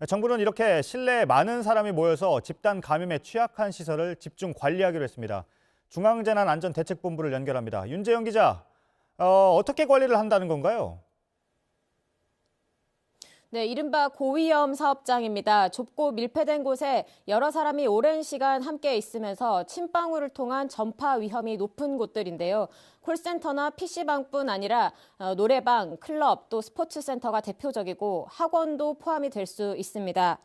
정부는 이렇게 실내에 많은 사람이 모여서 집단 감염에 취약한 시설을 집중 관리하기로 했습니다. 중앙재난안전대책본부를 연결합니다. 윤재영 기자, 어떻게 관리를 한다는 건가요? 네, 이른바 고위험 사업장입니다. 좁고 밀폐된 곳에 여러 사람이 오랜 시간 함께 있으면서 침방울을 통한 전파 위험이 높은 곳들인데요. 콜센터나 PC방뿐 아니라 노래방, 클럽, 또 스포츠센터가 대표적이고 학원도 포함이 될 수 있습니다.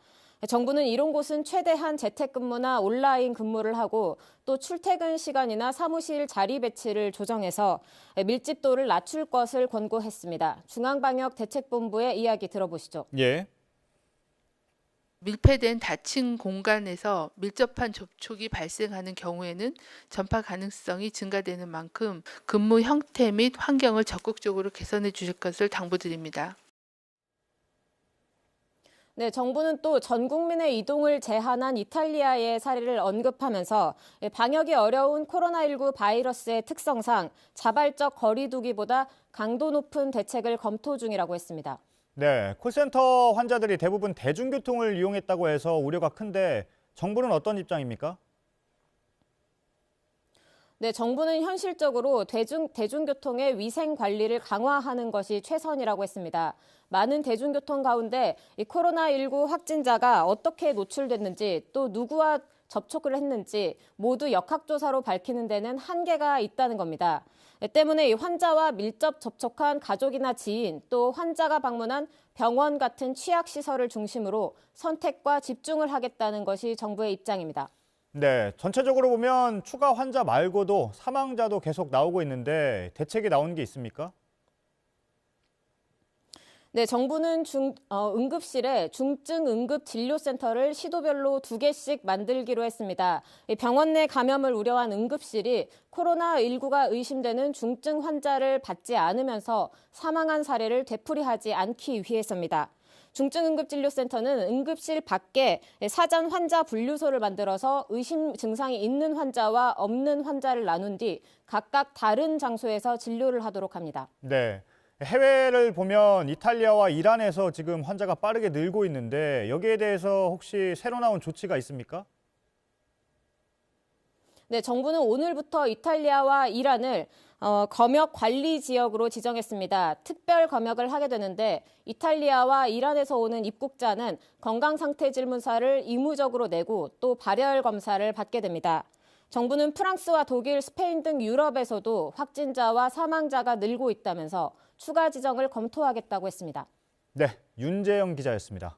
정부는 이런 곳은 최대한 재택근무나 온라인 근무를 하고 또 출퇴근 시간이나 사무실 자리 배치를 조정해서 밀집도를 낮출 것을 권고했습니다. 중앙방역대책본부의 이야기 들어보시죠. 예. 밀폐된 닫힌 공간에서 밀접한 접촉이 발생하는 경우에는 전파 가능성이 증가되는 만큼 근무 형태 및 환경을 적극적으로 개선해 주실 것을 당부드립니다. 네, 정부는 또 전 국민의 이동을 제한한 이탈리아의 사례를 언급하면서 방역이 어려운 코로나19 바이러스의 특성상 자발적 거리 두기보다 강도 높은 대책을 검토 중이라고 했습니다. 네, 콜센터 환자들이 대부분 대중교통을 이용했다고 해서 우려가 큰데 정부는 어떤 입장입니까? 네, 정부는 현실적으로 대중교통의 위생 관리를 강화하는 것이 최선이라고 했습니다. 많은 대중교통 가운데 이 코로나19 확진자가 어떻게 노출됐는지 또 누구와 접촉을 했는지 모두 역학조사로 밝히는 데는 한계가 있다는 겁니다. 때문에 이 환자와 밀접 접촉한 가족이나 지인 또 환자가 방문한 병원 같은 취약시설을 중심으로 선택과 집중을 하겠다는 것이 정부의 입장입니다. 네, 전체적으로 보면 추가 환자 말고도 사망자도 계속 나오고 있는데 대책이 나온 게 있습니까? 네, 정부는 응급실에 중증 응급 진료센터를 시도별로 2개씩 만들기로 했습니다. 병원 내 감염을 우려한 응급실이 코로나19가 의심되는 중증 환자를 받지 않으면서 사망한 사례를 되풀이하지 않기 위해서입니다. 중증응급진료센터는 응급실 밖에 사전 환자 분류소를 만들어서 의심 증상이 있는 환자와 없는 환자를 나눈 뒤 각각 다른 장소에서 진료를 하도록 합니다. 네. 해외를 보면 이탈리아와 이란에서 지금 환자가 빠르게 늘고 있는데 여기에 대해서 혹시 새로 나온 조치가 있습니까? 네, 정부는 오늘부터 이탈리아와 이란을 검역 관리 지역으로 지정했습니다. 특별 검역을 하게 되는데 이탈리아와 이란에서 오는 입국자는 건강 상태 질문서를 의무적으로 내고 또 발열 검사를 받게 됩니다. 정부는 프랑스와 독일, 스페인 등 유럽에서도 확진자와 사망자가 늘고 있다면서 추가 지정을 검토하겠다고 했습니다. 네, 윤재영 기자였습니다.